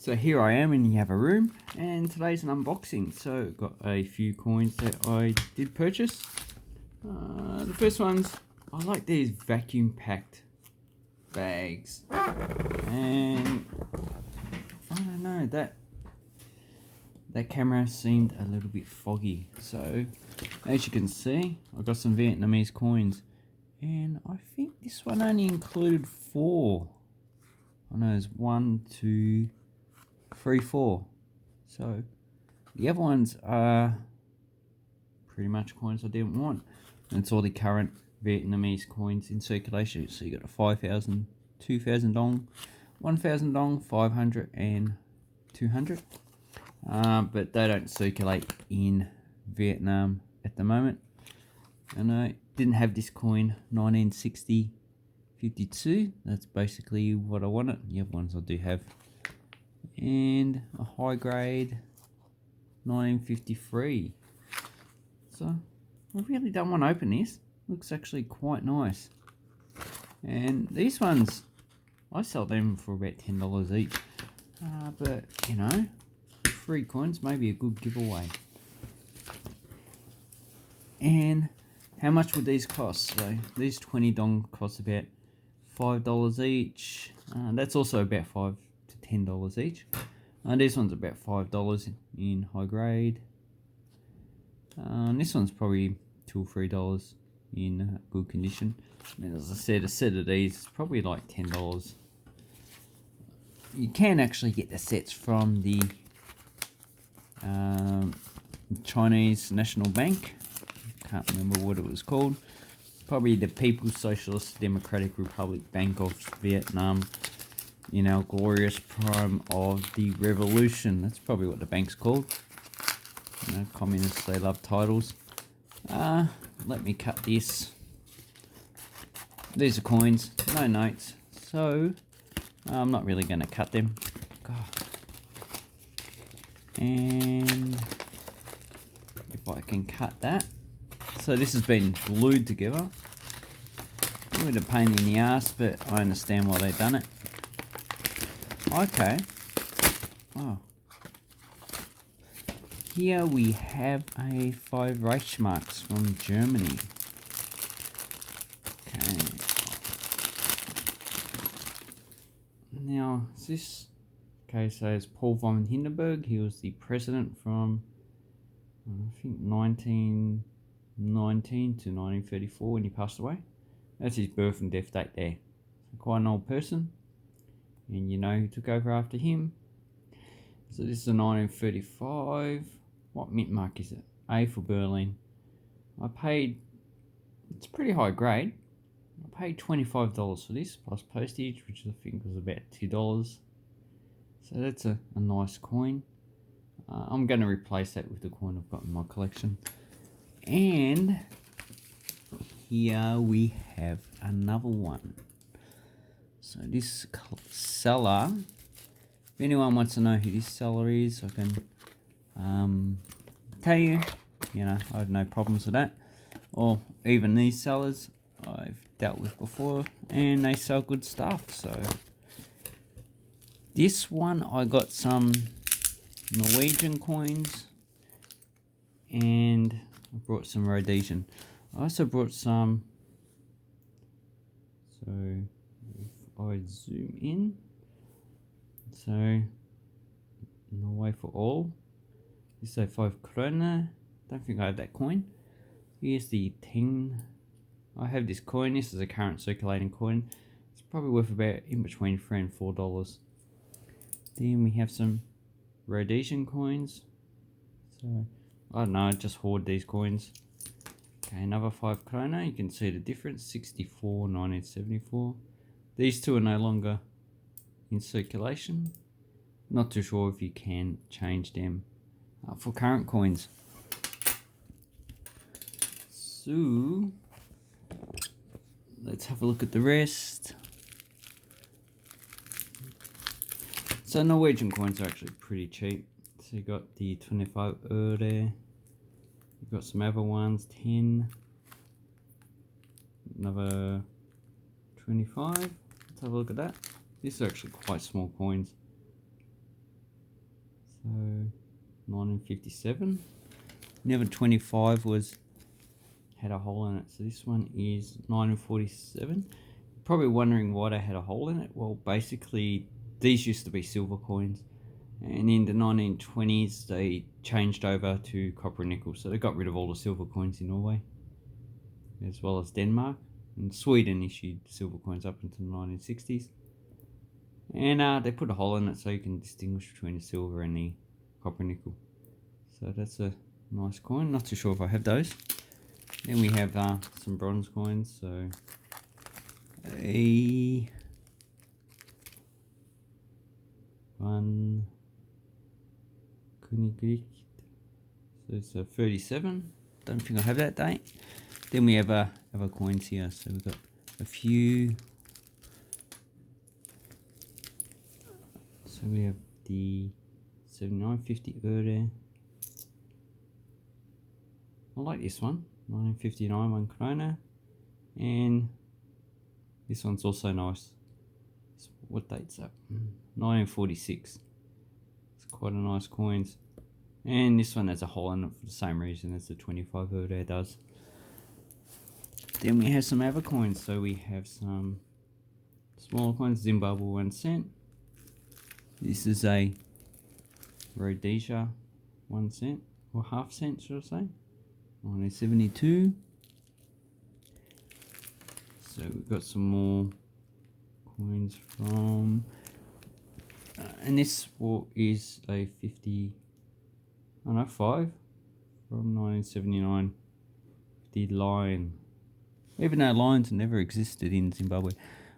So here I am in the other room, and today's an unboxing. So got a few coins that I did purchase. The first ones, I like these vacuum packed bags, and I don't know, that camera seemed a little bit foggy. So as you can see, I got some Vietnamese coins, and I think this one only included 4. I know there's 1, 2, 3, 4. So the other ones are pretty much coins I didn't want. And it's all the current Vietnamese coins in circulation. So you got a 5,000, 2,000 dong, 1,000 dong, 500 and 200. But they don't circulate in Vietnam at the moment. And I didn't have this coin 1960 52. That's basically what I wanted. The other ones I do have. And a high grade 1953. So I really don't want to open this. Looks actually quite nice. And these ones, I sell them for about $10 each. But you know, free coins may be a good giveaway. And how much would these cost? So these 20 dong cost about $5 each. That's also about $5 to $10 each. This one's about $5 in high grade. This one's probably $2 or $3 in good condition. And as I said, a set of these is probably like $10. You can actually get the sets from the Chinese National Bank. Can't remember what it was called. Probably the People's Socialist Democratic Republic Bank of Vietnam, in our glorious prime of the revolution. That's probably what the bank's called. You know, communists, they love titles. Let me cut this. These are coins, no notes, so I'm not really going to cut them. God. And if I can cut that. So this has been glued together. A bit of pain in the ass, but I understand why they've done it. Okay. Oh. Here we have a 5 Reichsmarks from Germany. Okay. Now, is this... Okay, so it's Paul von Hindenburg. He was the president from, I think, 1919 to 1934 when he passed away. That's his birth and death date there. So quite an old person. And you know who took over after him. So this is a 1935. What mint mark is it? A for Berlin. I paid, it's pretty high grade. I paid $25 for this plus postage, which I think was about $2. So that's a nice coin. I'm going to replace that with the coin I've got in my collection. And here we have another one. So this seller, if anyone wants to know who this seller is, I can tell you. You know, I have no problems with that. Or even these sellers I've dealt with before, and they sell good stuff. So this one, I got some Norwegian coins, and I brought some Rhodesian. I also brought some, so if I zoom in, so Norway for all. This is a 5 krona. Don't think I have that coin. Here's the 10. I have this coin. This is a current circulating coin. It's probably worth about in between $3 and $4. Then we have some Rhodesian coins. So I don't know, I just hoard these coins. Okay, another 5 krona. You can see the difference. 64, 1974. These two are no longer in circulation. Not too sure if you can change them for current coins. So let's have a look at the rest. So Norwegian coins are actually pretty cheap. So you got the 25 øre. You've got some other ones, 10. Another 25. Let's have a look at that. These are actually quite small coins. 1957. Never 25 had a hole in it. So this one is 1947. Probably wondering why they had a hole in it. Well, basically these used to be silver coins, and in the 1920s they changed over to copper and nickel. So they got rid of all the silver coins in Norway, as well as Denmark, and Sweden issued silver coins up until the 1960s. And they put a hole in it so you can distinguish between the silver and the copper and nickel. So that's a nice coin. Not too sure if I have those. Then we have some bronze coins. So a one Königsriket. So it's a 37. Don't think I have that date. Then we have other coins here. So we've got a few. So we have the 7950 Öre. I like this one, 1959 1 krona, and this one's also nice. What date's that? 1946. It's quite a nice coins, and this one has a hole in it for the same reason as the 25 Öre does. Then we have some other coins. So we have some smaller coins, Zimbabwe 1 cent. This is a Rhodesia 1 cent, or half cent should I say, 1972. So we've got some more coins from, and this is a 5 from 1979, the lion. Even though lions never existed in Zimbabwe.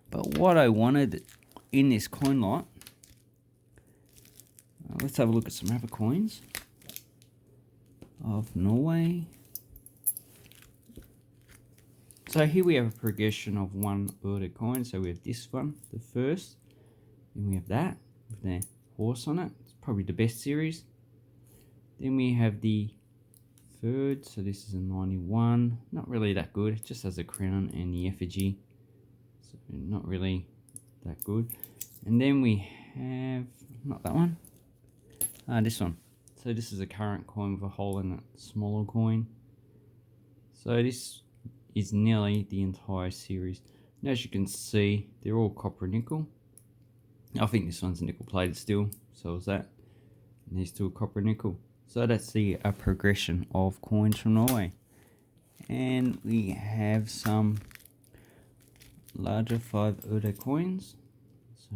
But what I wanted in this coin lot, let's have a look at some other coins of Norway. So here we have a progression of 1 Öre coin. So we have this one, the first. Then we have that with the horse on it. It's probably the best series. Then we have the third. So this is a 91. Not really that good. It just has a crown and the effigy. So not really that good. And then we have, not that one. This one. So this is a current coin with a hole in it, smaller coin. So this is nearly the entire series. And as you can see, they're all copper nickel. I think this one's nickel plated still, so is that. And these two are copper nickel. So that's the progression of coins from Norway. And we have some larger 5 Öre coins. So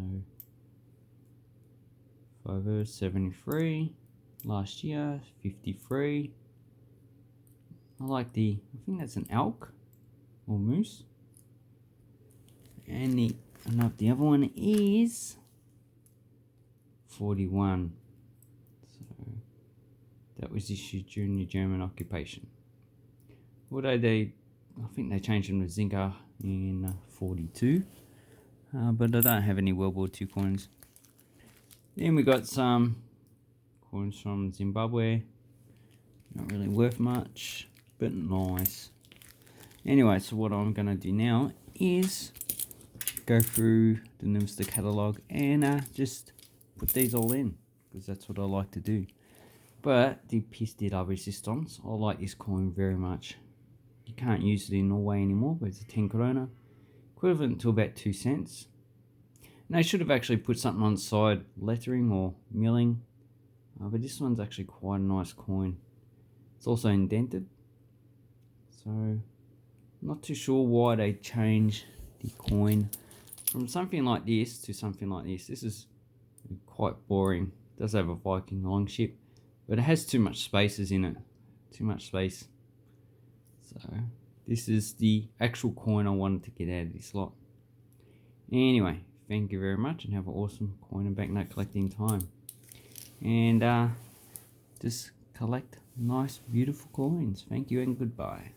5 Öre 73. Last year 53. I like I think that's an elk or moose. And the other one is 41. So that was issued during the German occupation. Although I think they changed them to Zinka in 42. But I don't have any World War II coins. Then we got some coins from Zimbabwe. Not really worth much, but nice. Anyway, so what I'm going to do now is go through the Nimster catalogue and just put these all in, because that's what I like to do. But the pièce de la résistance, I like this coin very much. You can't use it in Norway anymore, but it's a 10 krona, equivalent to about 2 cents. And they should have actually put something on the side, lettering or milling. But this one's actually quite a nice coin. It's also indented. So, not too sure why they changed the coin from something like this to something like this. This is quite boring. It does have a Viking longship, but it has too much spaces in it. Too much space. So, this is the actual coin I wanted to get out of this lot. Anyway, thank you very much and have an awesome coin and banknote collecting time. And just collect nice, beautiful coins. Thank you and goodbye.